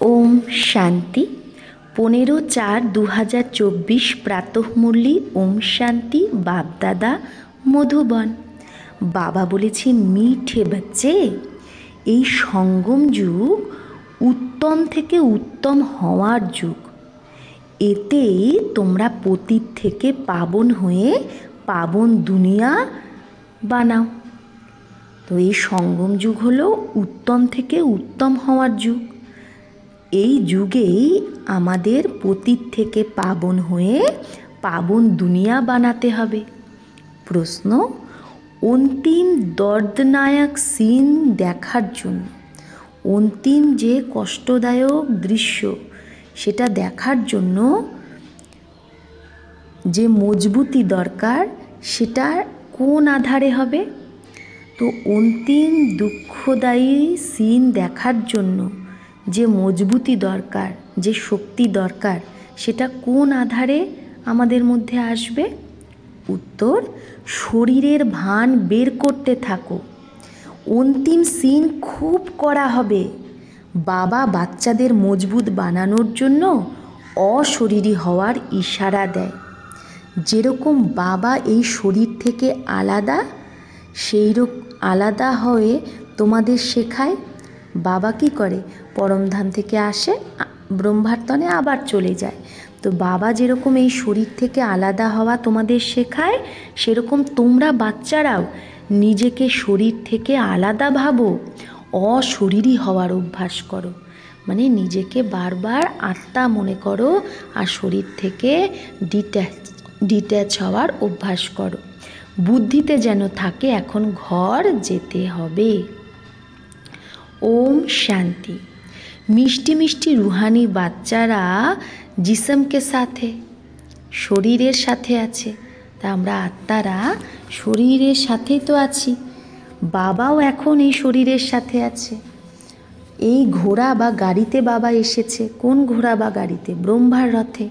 ওম শান্তি। 15/4/2024 প্রাতঃমুরলি। ওম শান্তি। বাপদাদা মধুবন। বাবা বলেছে, মিঠে বাচ্চে, এই সঙ্গম যুগ উত্তম থেকে উত্তম হওয়ার যুগ। এতে তোমরা পতিত থেকে পাবন হয়ে পাবন দুনিয়া বানাও। তো এই সঙ্গম যুগ হলো উত্তম থেকে উত্তম হওয়ার যুগ। এই যুগেই আমাদের পতিত থেকে পাবন হয়ে পাবন দুনিয়া বানাতে হবে। প্রশ্ন, অন্তিম দর্দনায়ক সিন দেখার জন্য, অন্তিম যে কষ্টদায়ক দৃশ্য সেটা দেখার জন্য যে মজবুতি দরকার, সেটা কোন আধারে হবে? তো অন্তিম দুঃখদায়ী সিন দেখার জন্য যে মজবুতি দরকার, যে শক্তি দরকার, সেটা কোন আধারে আমাদের মধ্যে আসবে? উত্তর, শরীরের ভান বের করতে থাকো। অন্তিম সিন খুব কড়া হবে। বাবা বাচ্চাদের মজবুত বানানোর জন্য অশরীরী হওয়ার ইশারা দেয়। যেরকম বাবা এই শরীর থেকে আলাদা, সেইরকম আলাদা হয়ে তোমাদের শেখায়। বাবা কি করে? পরমধাম থেকে আসে, ব্রহ্মার তনে আবার চলে যায়। তো বাবা যেরকম এই শরীর থেকে আলাদা হওয়া তোমাদের শেখায়, সেরকম তোমরা বাচ্চারাও নিজেকে শরীর থেকে আলাদা ভাবো, অশরীরী হওয়ার অভ্যাস করো। মানে নিজেকে বারবার আত্মা মনে করো আর শরীর থেকে ডিট্যাচ হওয়ার অভ্যাস করো। বুদ্ধিতে যেন থাকে এখন ঘর যেতে হবে। ওম শান্তি। মিষ্টি মিষ্টি রুহানি বাচ্চারা জিসমকে সাথে, শরীরের সাথে আছে। তা আমরা আত্মারা শরীরের সাথেই তো আছি। বাবাও এখন এই শরীরের সাথে আছে। এই ঘোড়া বা গাড়িতে বাবা এসেছে। কোন ঘোড়া বা গাড়িতে? ব্রহ্মার রথে।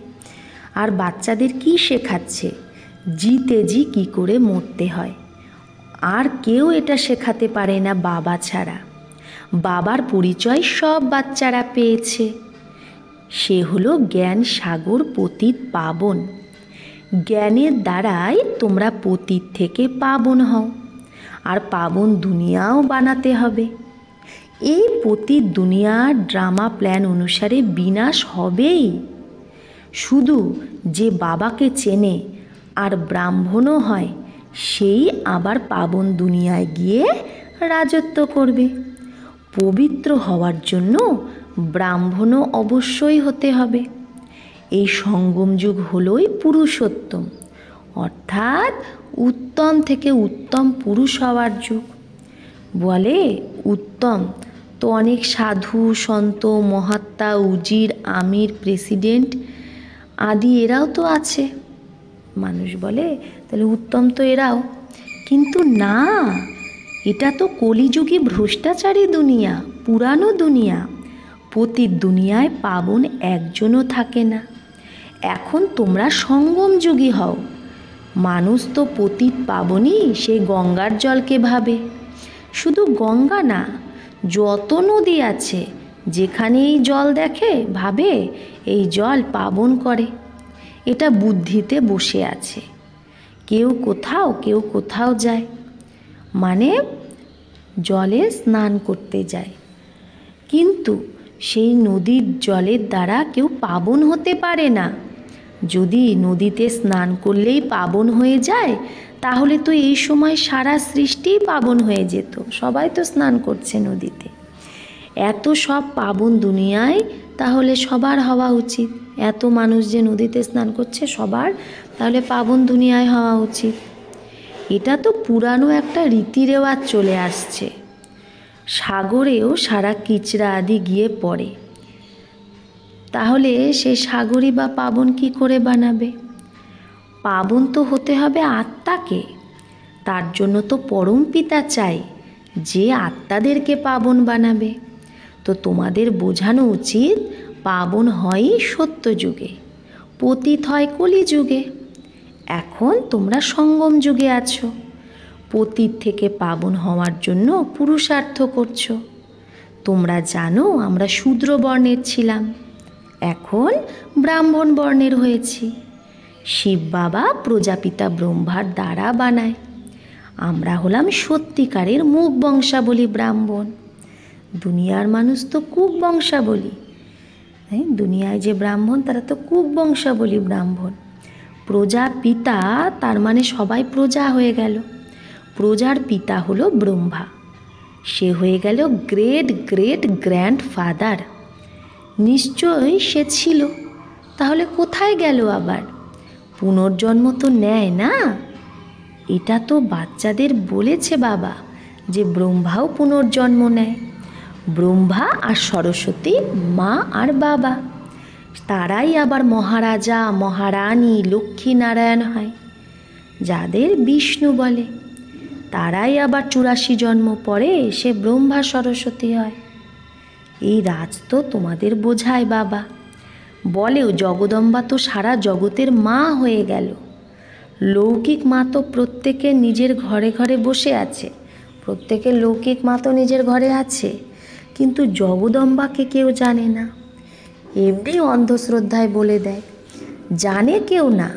আর বাচ্চাদের কি শেখাচ্ছে? জিতে জি কী করে মরতে হয়। আর কেউ এটা শেখাতে পারে না বাবা ছাড়া। বাবার পরিচয় সব বাচ্চারা পেয়েছে। সে হলো জ্ঞান সাগর পতিত পাবন। জ্ঞানের দ্বারাই তোমরা পতিত থেকে পাবন হও, আর পাবন দুনিয়াও বানাতে হবে। এই পতিত দুনিয়ার ড্রামা প্ল্যান অনুসারে বিনাশ হবেই। শুধু যে বাবাকে চেনে আর ব্রাহ্মণও হয়, সেই আবার পাবন দুনিয়ায় গিয়ে রাজত্ব করবে। পবিত্র হওয়ার জন্য ব্রাহ্মণও অবশ্যই হতে হবে। এই সঙ্গম যুগ হলোই পুরুষোত্তম, অর্থাৎ উত্তম থেকে উত্তম পুরুষ হওয়ার যুগ। বলে উত্তম তো অনেক সাধু সন্ত মহাত্মা উজির আমির প্রেসিডেন্ট আদি এরাও তো আছে। মানুষ বলে তাহলে উত্তম তো এরাও, কিন্তু না, এটা তো কলিযুগী ভ্রষ্টাচারী দুনিয়া, পুরানো দুনিয়া। পতিত দুনিয়ায় পাবন একজনও থাকে না। এখন তোমরা সঙ্গম যুগী হও। মানুষ তো পতিত পাবনই সে গঙ্গার জলকে ভাবে। শুধু গঙ্গা না, যত নদী আছে যেখানেই জল দেখে ভাবে এই জল পাবন করে। এটা বুদ্ধিতে বসে আছে। কেউ কোথাও যায়, মানে জলে স্নান করতে যায়, কিন্তু সেই নদীর জলের দ্বারা কেউ পাবন হতে পারে না। যদি নদীতে স্নান করলেই পাবন হয়ে যায়, তাহলে তো এই সময় সারা সৃষ্টিই পাবন হয়ে যেত। সবাই তো স্নান করছে নদীতে। এত সব পাবন দুনিয়ায় তাহলে সবার হওয়া উচিত। এত মানুষ যে নদীতে স্নান করছে সবার তাহলে পাবন দুনিয়ায় হওয়া উচিত। এটা তো পুরানো একটা রীতি রেওয়াজ চলে আসছে। সাগরেও সারা কিচড়া আদি গিয়ে পড়ে, তাহলে সে সাগরই বা পাবন কি করে বানাবে? পাবন তো হতে হবে আত্মাকে। তার জন্য তো পরম পিতা চাই, যে আত্মাদেরকে পাবন বানাবে। তো তোমাদের বোঝানো উচিত পাবন হয় সত্য যুগে, পতিত হয় কলি যুগে। এখন তোমরা সঙ্গম যুগে আছো। পতিত থেকে পাবন হওয়ার জন্য পুরুষার্থ করছো। তোমরা জানো আমরা শূদ্র বর্ণের ছিলাম, এখন ব্রাহ্মণ বর্ণের হয়েছি। শিব বাবা প্রজাপিতা ব্রহ্মার দ্বারা বানায়। আমরা হলাম সত্যিকারের মুখ বংশাবলী ব্রাহ্মণ। দুনিয়ার মানুষ তো কুক বংশাবলী, দুনিয়ায় যে ব্রাহ্মণ তারা তো কুক বংশাবলী ব্রাহ্মণ। প্রজাপিতা তার মানে সবাই প্রজা হয়ে গেল। প্রজার পিতা হলো ব্রহ্মা, সে হয়ে গেল গ্রেট গ্রেট গ্র্যান্ডফাদার। নিশ্চয়ই সে ছিল, তাহলে কোথায় গেল আবার? পুনর্জন্ম তো নেয় না। এটা তো বাচ্চাদের বলেছে বাবা যে ব্রহ্মাও পুনর্জন্ম নেয়। ব্রহ্মা আর সরস্বতী মা আর বাবা, তারাই আবার মহারাজা মহারানী লক্ষ্মীনারায়ণ হয়, যাদের বিষ্ণু বলে। তারাই আবার 84 জন্ম পরে সে ব্রহ্মা সরস্বতী হয়। এই রাজ তো তোমাদের বোঝায় বাবা। বলেও জগদম্বা তো সারা জগতের মা হয়ে গেল। লৌকিক মা তো প্রত্যেকে নিজের ঘরে ঘরে বসে আছে, প্রত্যেকের লৌকিক মা তো নিজের ঘরে আছে, কিন্তু জগদম্বাকে কেউ জানে না। এমনি অন্ধশ্রদ্ধায় বলে দেয়, জানে কেউ না।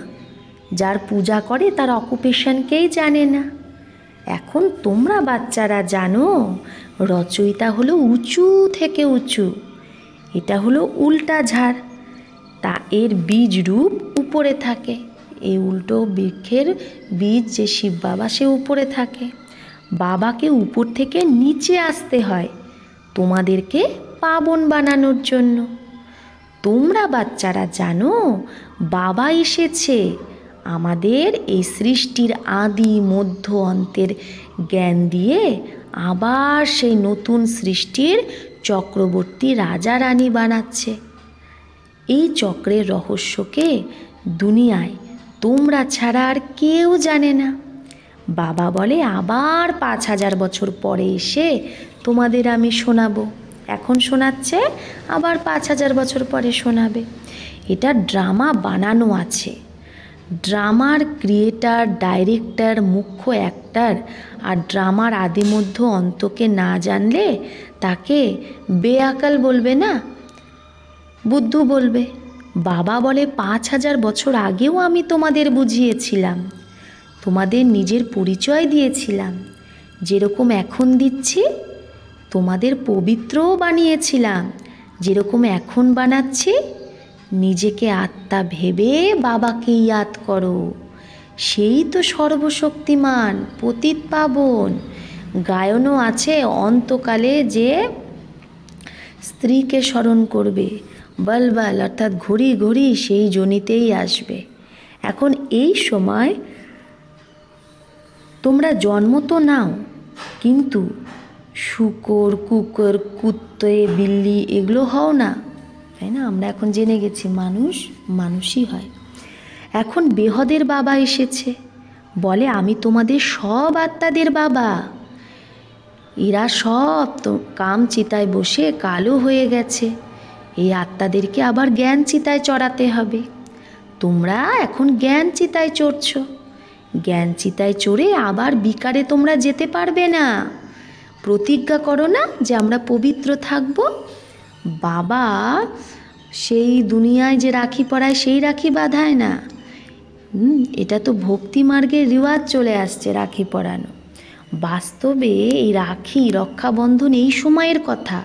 যার পূজা করে তার অকুপেশনকেই জানে না। এখন তোমরা বাচ্চারা জানো রচয়িতা হলো উঁচু থেকে উঁচু, এটা হলো উল্টা ঝাড়, তা এর বীজ রূপ উপরে থাকে। এই উল্টো বৃক্ষের বীজ যে শিব বাবা সে উপরে থাকে। বাবাকে উপর থেকে নিচে আসতে হয় তোমাদেরকে পাবন বানানোর জন্য। তোমরা বাচ্চারা জানো বাবা এসেছে আমাদের এই সৃষ্টির আদি মধ্য অন্তের জ্ঞান দিয়ে আবার সেই নতুন সৃষ্টির চক্রবর্তী রাজা রানী বানাচ্ছে। এই চক্রের রহস্যকে দুনিয়ায় তোমরা ছাড়া আর কেউ জানে না। বাবা বলে আবার 5000 বছর পরে এসে তোমাদের আমি শোনাবো। এখন শোনাচ্ছে, আবার 5000 বছর পরে শোনাবে। এটা ড্রামা বানানো আছে। ড্রামার ক্রিয়েটার, ডাইরেক্টর, মুখ্য অ্যাক্টর আর ড্রামার আদি মধ্য অন্তকে না জানলে তাকে বেআকাল বলবে না, বুদ্ধু বলবে। বাবা বলে 5000 বছর আগেও আমি তোমাদের বুঝিয়েছিলাম, তোমাদের নিজের পরিচয় দিয়েছিলাম, যেরকম এখন দিচ্ছি। তোমাদের পবিত্রও বানিয়েছিলাম, যেরকম এখন বানাচ্ছি। নিজেকে আত্মা ভেবে বাবাকে ইয়াদ করো, সেই তো সর্বশক্তিমান পতিত পাবন। গায়নও আছে অন্তকালে যে স্ত্রীকে স্মরণ করবে, বলবল অর্থাৎ ঘড়ি ঘড়ি সেই জনিতেই আসবে। এখন এই সময় তোমরা জন্ম তো নাও, কিন্তু শূকর, কুকুর, কুত্তে, বিল্লি এগুলো হও না, তাই না? আমরা এখন জেনে গেছি মানুষ মানুষই হয়। এখন বেহদের বাবা এসেছে, বলে আমি তোমাদের সব আত্মাদের বাবা। এরা সব তো কাম চিতায় বসে কালো হয়ে গেছে, এই আত্মাদেরকে আবার জ্ঞান চিতায় চড়াতে হবে। তোমরা এখন জ্ঞান চিতায় চড়ছ, জ্ঞান চিতায় চড়ে আবার বিকারে তোমরা যেতে পারবে না। প্রতিজ্ঞা করো না যে আমরা পবিত্র থাকব। বাবা সেই দুনিয়ায় যে রাখি পরায় সেই রাখি বাঁধায় না। এটা তো ভক্তি মার্গের রিওয়াজ চলে আসছে রাখি পরানো। বাস্তবে এই রাখি রক্ষাবন্ধন এই সময়ের কথা।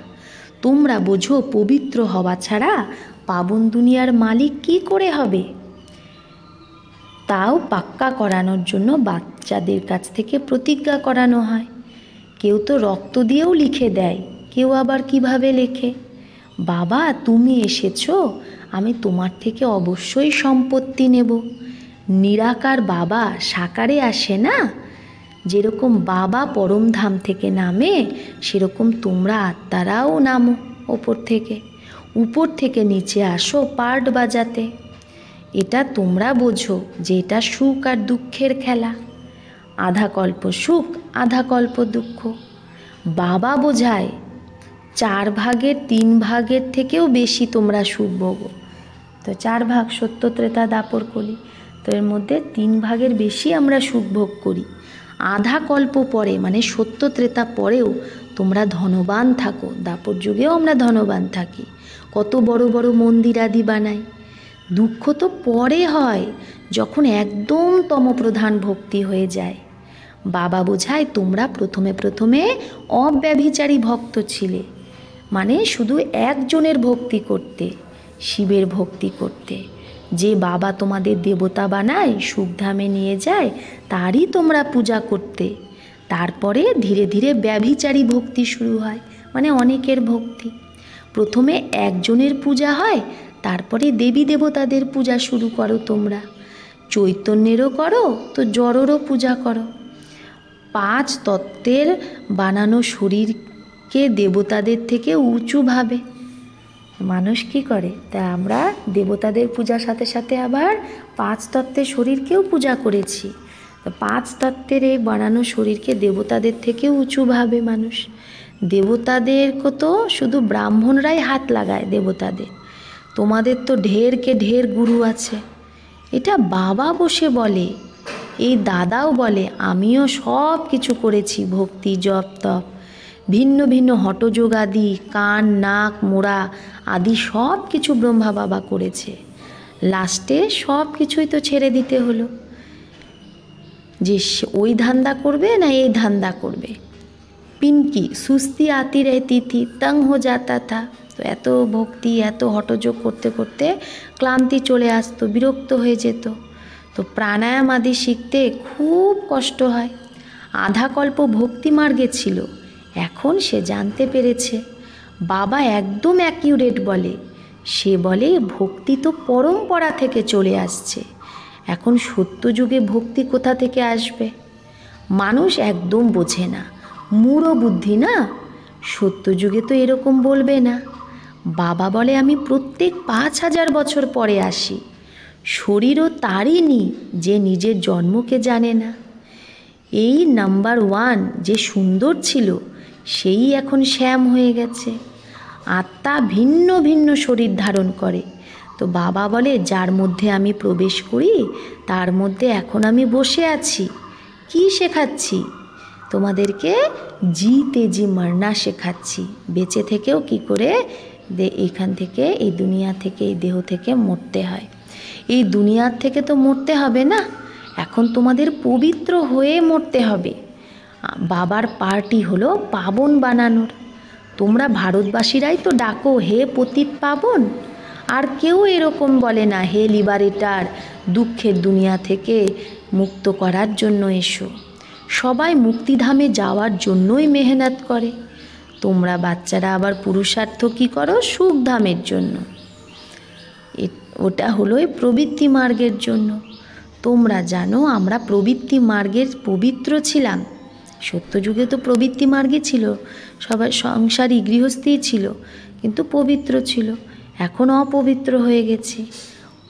তোমরা বোঝো পবিত্র হওয়া ছাড়া পাবন দুনিয়ার মালিক কি করে হবে? তাও পাক্কা করানোর জন্য বাচ্চাদের কাছ থেকে প্রতিজ্ঞা করানো হয়। কেউ তো রক্ত দিয়েও লিখে দেয়, কেউ আবার কিভাবে লেখে, বাবা তুমি এসেছো, আমি তোমার থেকে অবশ্যই সম্পত্তি নেব। নিরাকার বাবা সাকারে আসে না, যেরকম বাবা পরমধাম থেকে নামে সেরকম তোমরা আত্মারাও নামো ওপর থেকে, উপর থেকে নিচে আসো পার্ট বাজাতে। এটা তোমরা বোঝো যে এটা সুখ আর দুঃখের খেলা, আধা কল্প সুখ আধা কল্প দুঃখ। বাবা বোঝায় 4 ভাগের 3 ভাগের থেকেও বেশি তোমরা সুখ ভোগো। তো 4 ভাগ সত্য ত্রেতা দাপর কলি, তো এর মধ্যে 3 ভাগের বেশি আমরা সুখ ভোগ করি। আধা কল্প পরে মানে সত্য ত্রেতা পরেও তোমরা ধনবান থাকো। দাপর যুগেও আমরা ধনবান থাকি, কত বড় বড় মন্দির আদি বানাই। দুঃখ তো পরে হয়, যখন একদম তমপ্রধান ভক্তি হয়ে যায়। বাবা বোঝায় তোমরা প্রথমে প্রথমে অব্যভিচারী ভক্ত ছিলে, মানে শুধু একজনের ভক্তি করতে, শিবের ভক্তি করতে। যে বাবা তোমাদের দেবতা বানায়, সুখধামে নিয়ে যায়, তারই তোমরা পূজা করতে। তারপরে ধীরে ধীরে ব্যভিচারী ভক্তি শুরু হয়, মানে অনেকের ভক্তি। প্রথমে একজনের পূজা হয়, তারপরে দেবী দেবতাদের পূজা শুরু করো তোমরা। চৈতন্যেরও করো তো জড়েরও পূজা করো। 5 তত্ত্বের বানানো শরীরকে দেবতাদের থেকে উঁচু ভাবে মানুষ কি করে, তা আমরা দেবতাদের পূজার সাথে সাথে আবার 5 তত্ত্বের শরীরকেও পূজা করেছি। তো 5 তত্ত্বের এই বানানো শরীরকে দেবতাদের থেকেও উঁচু ভাবে মানুষ। দেবতাদেরকে তো শুধু ব্রাহ্মণরাই হাত লাগায় দেবতাদের, তোমাদের তো ঢেরকে ঢের গুরু আছে। এটা বাবা বসে বলে, এই দাদাও বলে, আমিও সব কিছু করেছি, ভক্তি জপ তপ, ভিন্ন ভিন্ন হঠযোগ আদি, কান নাক মোড়া আদি সব কিছু ব্রহ্মা বাবা করেছে। লাস্টে সব কিছুই তো ছেড়ে দিতে হলো, যে ওই ধান্দা করবে না এই ধান্দা করবে। পিনকি সুস্তি আতি রেহতি থি, তং হো যাতা থা। তো এত ভক্তি এত হঠযোগ করতে করতে ক্লান্তি চলে আসতো, বিরক্ত হয়ে যেত। তো প্রাণায়াম আদি শিখতে খুব কষ্ট হয়। আধা কল্প ভক্তি মার্গে ছিল, এখন সে জানতে পেরেছে বাবা একদম অ্যাকিউরেট বলে। সে বলে ভক্তি তো পরম্পরা থেকে চলে আসছে, এখন সত্যযুগে ভক্তি কোথা থেকে আসবে? মানুষ একদম বোঝে না, মূঢ় বুদ্ধি না, সত্যযুগে তো এরকম বলবে না। বাবা বলে আমি প্রত্যেক 5000 বছর পরে আসি। শরীরও তারই নি যে নিজের জন্মকে জানে না। এই নাম্বার 1 যে সুন্দর ছিল, সেই এখন শ্যাম হয়ে গেছে। আত্মা ভিন্ন ভিন্ন শরীর ধারণ করে। তো বাবা বলে যার মধ্যে আমি প্রবেশ করি, তার মধ্যে এখন আমি বসে আছি। কি শেখাচ্ছি তোমাদেরকে? জিতে জি মরনা শেখাচ্ছি, বেঁচে থেকেও কি করে এখান থেকে, এই দুনিয়া থেকে, এই দেহ থেকে মরতে হয়। এই দুনিয়ার থেকে তো মরতে হবে না, এখন তোমাদের পবিত্র হয়ে মরতে হবে। বাবার পার্টি হলো পাবন বানানোর। তোমরা ভারতবাসীরাই তো ডাকো হে পতিত পাবন, আর কেউ এরকম বলে না হে লিবারেটার, দুঃখের দুনিয়া থেকে মুক্ত করার জন্য এসো। সবাই মুক্তিধামে যাওয়ার জন্যই মেহনত করে। তোমরা বাচ্চারা আবার পুরুষার্থ কী করো? সুখধামের জন্য। ওটা হলো প্রবৃত্তি মার্গের জন্য। তোমরা জানো আমরা প্রবৃত্তি মার্গের পবিত্র ছিলাম। সত্যযুগে তো প্রবৃত্তি মার্গে ছিল, সবাই সংসারী গৃহস্থী ছিল, কিন্তু পবিত্র ছিল। এখন অপবিত্র হয়ে গেছে।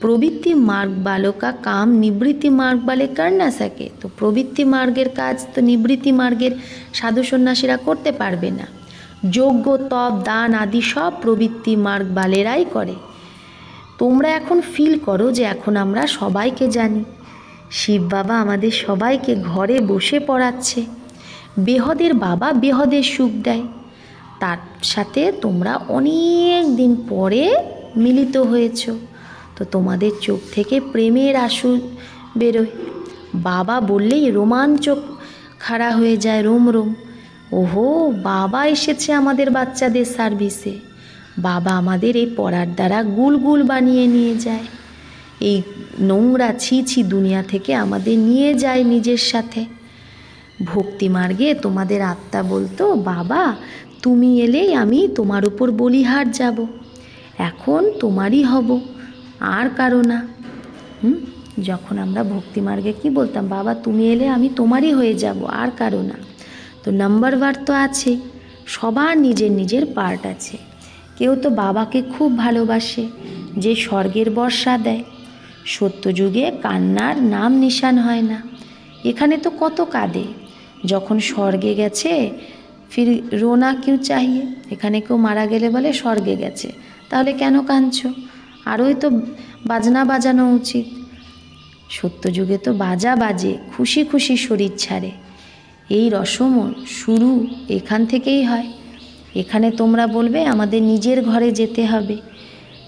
প্রবৃত্তি মার্গ বালকা কাম নিবৃত্তি মার্গ বালে কর না সকে। তো প্রবৃত্তি মার্গের কাজ তো নিবৃত্তি মার্গের সাধু সন্ন্যাসীরা করতে পারবে না। যজ্ঞ তপ দান আদি সব প্রবৃত্তি মার্গ বালেরাই করে। তোমরা এখন ফিল করো যে এখন আমরা সবাইকে জানি। শিব বাবা আমাদের সবাইকে ঘরে বসে পড়াচ্ছে। বেহদের বাবা বেহদের সুখ দেয়। তার সাথে তোমরা অনেক দিন পরে মিলিত হয়েছ, তো তোমাদের চোখ থেকে প্রেমের আঁসু বেরোয়। বাবা বললেই রোমাঞ্চক খাড়া হয়ে যায়, রোম রোম। ওহো, বাবা এসেছে আমাদের বাচ্চাদের সার্ভিসে। বাবা আমাদের এই পড়ার দ্বারা গুল বানিয়ে নিয়ে যায়। এই নোংরা ছি দুনিয়া থেকে আমাদের নিয়ে যায় নিজের সাথে। ভক্তি মার্গে তোমাদের আত্মা বলতো বাবা তুমি এলেই আমি তোমার উপর বলিহার যাব, এখন তোমারই হব, আর কারো না। যখন আমরা ভক্তি মার্গে কি বলতাম, বাবা তুমি এলে আমি তোমারই হয়ে যাব, আর কারো না। তো নাম্বার ওয়ার তো আছে, সবার নিজের নিজের পার্ট আছে। কেউ তো বাবাকে খুব ভালোবাসে, যে স্বর্গের বর্ষা দেয়। সত্যযুগে কান্নার নাম নিশান হয় না। এখানে তো কত কাঁদে, যখন স্বর্গে গেছে ফির রোনা কিউ চাহিয়ে। এখানে কেউ মারা গেলে বলে স্বর্গে গেছে, তাহলে কেন কাঁদছো? আরোই তো বাজনা বাজানো উচিত। সত্যযুগে তো বাজা বাজে, খুশি খুশি শরীর ছাড়ে। এই রসম শুরু এখান থেকেই হয়। এখানে তোমরা বলবে আমাদের নিজের ঘরে যেতে হবে,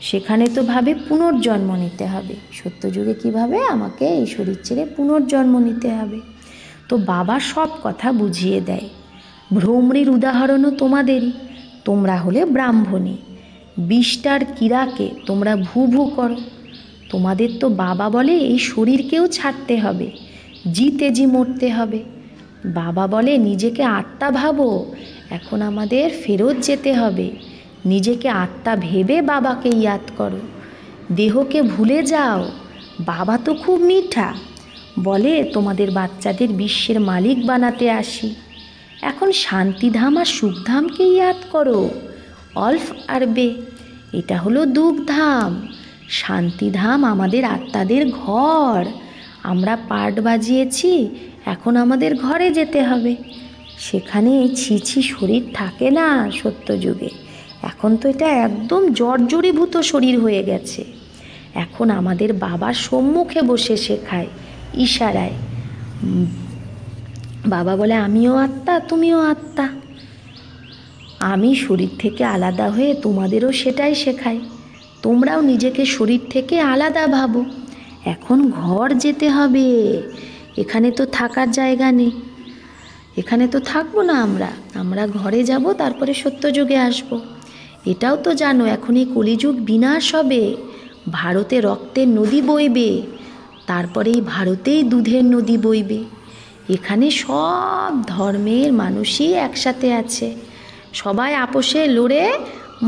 সেখানে তো ভাবে পুনর্জন্ম নিতে হবে। সত্যযুগে কীভাবে আমাকে এই শরীর ছেড়ে পুনর্জন্ম নিতে হবে। তো বাবা সব কথা বুঝিয়ে দেয়। ভ্রমরির উদাহরণও তোমাদেরই। তোমরা হলে ব্রাহ্মণী, 20টার কীড়াকে তোমরা ভু ভু করো। তোমাদের তো বাবা বলে এই শরীরকেও ছাড়তে হবে, জি তেজি মরতে হবে। বাবা বলে নিজেকে আত্মা ভাবো, এখন আমাদের ফেরত যেতে হবে। নিজেকে আত্মা ভেবে বাবাকে ইয়াদ করো, দেহকে ভুলে যাও। বাবা তো খুব মিঠা, বলে তোমাদের বাচ্চাদের বিশ্বের মালিক বানাতে আসি। এখন শান্তিধাম আর সুখধামকে ইয়াদ করো। অল্ফ আরবে এটা হলো দুঃখধাম, শান্তিধাম আমাদের আত্মাদের ঘর। আমরা পার্ট বাজিয়েছি, এখন আমাদের ঘরে যেতে হবে। সেখানে ছিছি শরীর থাকে না সত্যযুগে। এখন তো এটা একদম জর্জরীভূত শরীর হয়ে গেছে। এখন আমাদের বাবার সম্মুখে বসে শেখায় ইশারায়। বাবা বলে আমিও আত্মা, তুমিও আত্মা। আমি শরীর থেকে আলাদা হয়ে তোমাদেরও সেটাই শেখাই। তোমরাও নিজেকে শরীর থেকে আলাদা ভাবো। এখন ঘর যেতে হবে, এখানে তো থাকার জায়গা নেই, এখানে তো থাকবো না। আমরা ঘরে যাব, তারপরে সত্যযুগে আসব। এটাও তো জানো এখন এই কলিযুগ বিনাশ হবে, ভারতে রক্তের নদী বইবে, তারপরে এই ভারতেই দুধের নদী বইবে। এখানে সব ধর্মের মানুষই একসাথে আছে, সবাই আপোষে লড়ে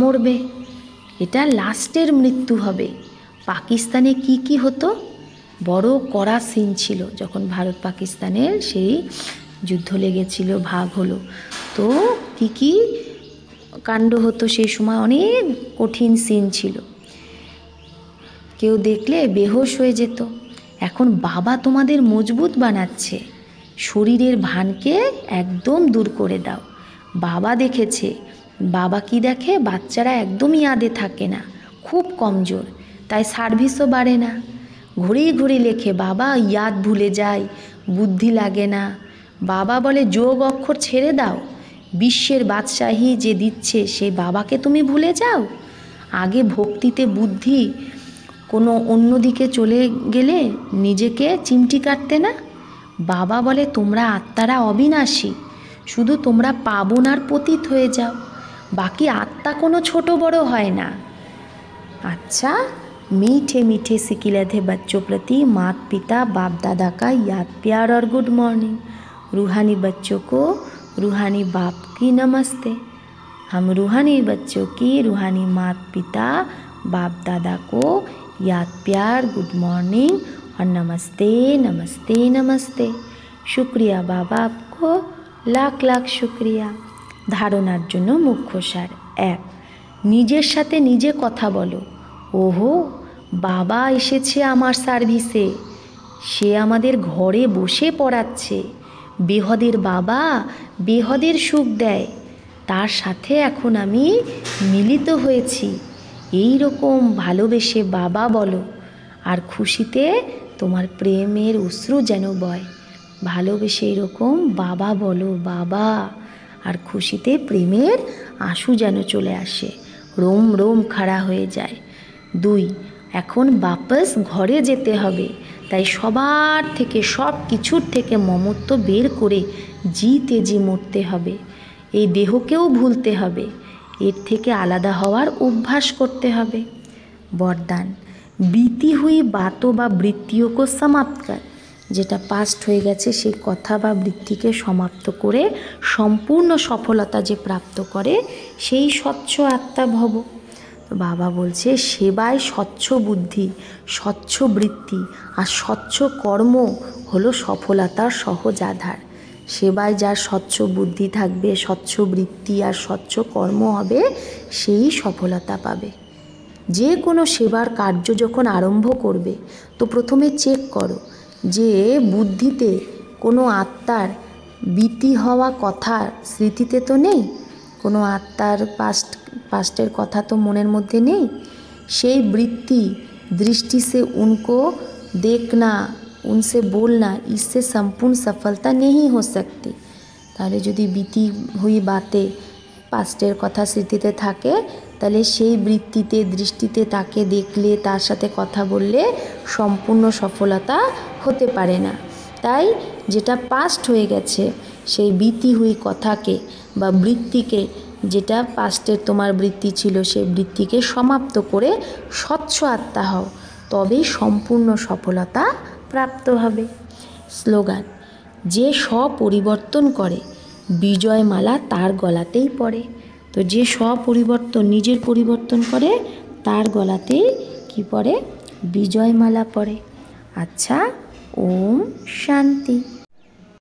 মরবে। এটা লাস্টের মৃত্যু হবে। পাকিস্তানে কি হতো, বড় কড়া সিন ছিল যখন ভারত পাকিস্তানের সেই যুদ্ধ লেগেছিল, ভাগ হলো। তো কি কাণ্ড হতো সেই সময়, অনেক কঠিন সিন ছিল, কেউ দেখলে বেহোশ হয়ে যেত। এখন বাবা তোমাদের মজবুত বানাচ্ছে, শরীরের ভানকে একদম দূর করে দাও। বাবা দেখেছে, বাবা কি দেখে, বাচ্চারা একদমই ইয়াদে থাকে না, খুব কমজোর, তাই সার্ভিসও বাড়ে না। ঘুরেই লেখে বাবা ইয়াদ ভুলে যায়, বুদ্ধি লাগে না। বাবা বলে যোগ অক্ষর ছেড়ে দাও, বিশ্বের বাদশাহী যে দিচ্ছে সেই বাবাকে তুমি ভুলে যাও। আগে ভক্তিতে বুদ্ধি কোনো অন্যদিকে চলে গেলে নিজেকে চিমটি কাটতে না। বাবা বলে তোমরা আত্মারা অবিনাশী, শুধু তোমরা পাবন আর পতিত হয়ে যাও, বাকি আত্মা কোনো ছোট বড় হয় না। अच्छा, मीठे मीठे सिकिलधे बच्चों प्रति माता पिता बाप दादा का याद प्यार और गुड मॉर्निंग। रूहानी बच्चों को रूहानी बाप की नमस्ते। हम रूहानी बच्चों की रूहानी माता पिता बाप दादा को याद प्यार गुड मॉर्निंग और नमस्ते नमस्ते नमस्ते। शुक्रिया बाबा, आपको लाख लाख शुक्रिया। धारणार जन्य मुख्य सार। 1, নিজের সাথে নিজে কথা বলো। ওহো, বাবা এসেছে আমার সার্ভিসে, সে আমাদের ঘরে বসে পড়াচ্ছে। বেহদের বাবা বেহদের সুখ দেয়, তার সাথে এখন আমি মিলিত হয়েছি। এই রকম ভালোবেসে বাবা বলো, আর খুশিতে তোমার প্রেমের অশ্রু যেন বয়। ভালোবেসে এরকম বাবা বলো, বাবা, আর খুশিতে প্রেমের আঁসু যেন চলে আসে, রোম রোম খাড়া হয়ে যায়। 2, এখন বাপস ঘরে যেতে হবে, তাই সবার থেকে সব কিছুর থেকে মমত্ব বের করে জি তেজি মরতে হবে। এই দেহকেও ভুলতে হবে, এর থেকে আলাদা হওয়ার অভ্যাস করতে হবে। বরদান, बीती हुई बातों বা বৃত্তিयों को समाप्त कर। যেটা পাস্ট হয়ে গেছে সেই কথা বা বৃত্তিকে সমাপ্ত করে সম্পূর্ণ সফলতা যে প্রাপ্ত করে সেই স্বচ্ছ আত্মা ভব। তো বাবা বলছে সেবায় স্বচ্ছ বুদ্ধি, স্বচ্ছ বৃত্তি আর স্বচ্ছ কর্ম হলো সফলতার সহজ আধার। সেবায় যার স্বচ্ছ বুদ্ধি থাকবে, স্বচ্ছ বৃত্তি আর স্বচ্ছ কর্ম হবে, সেই সফলতা পাবে। যে কোনো সেবার কার্য যখন আরম্ভ করবে তো প্রথমে চেক করো যে বুদ্ধিতে কোনো আত্মার বীতি হওয়া কথা স্মৃতিতে তো নেই, কোনো আত্মার পাস্টের কথা তো মনের মধ্যে নেই। সেই বৃত্তি दृष्टि से उनको देखना, उनसे बोलना, इससे संपूर्ण सफलता नहीं हो सकती। তাহলে যদি বীতি হুই বাতে পাস্টের কথা স্মৃতিতে থাকে, তাহলে সেই বৃত্তিতে দৃষ্টিতে তাকে দেখলে, তার সাথে কথা বললে সম্পূর্ণ সফলতা হতে পারে না। তাই যেটা পাস্ট হয়ে গেছে সেই বীতি হুই কথাকে বা বৃত্তিকে, যেটা পাস্টের তোমার বৃত্তি ছিল সেই বৃত্তিকে সমাপ্ত করে স্বচ্ছ আত্মা হও, তবেই সম্পূর্ণ সফলতা প্রাপ্ত হবে। স্লোগান: যে স্বপরিবর্তন করে বিজয়মালা তার গলাতেই পড়ে। তো যে স্বপরিবর্তন, নিজের পরিবর্তন করে, তার গলাতেই কি পড়ে? বিজয়মালা পড়ে। আচ্ছা, ওম শান্তি।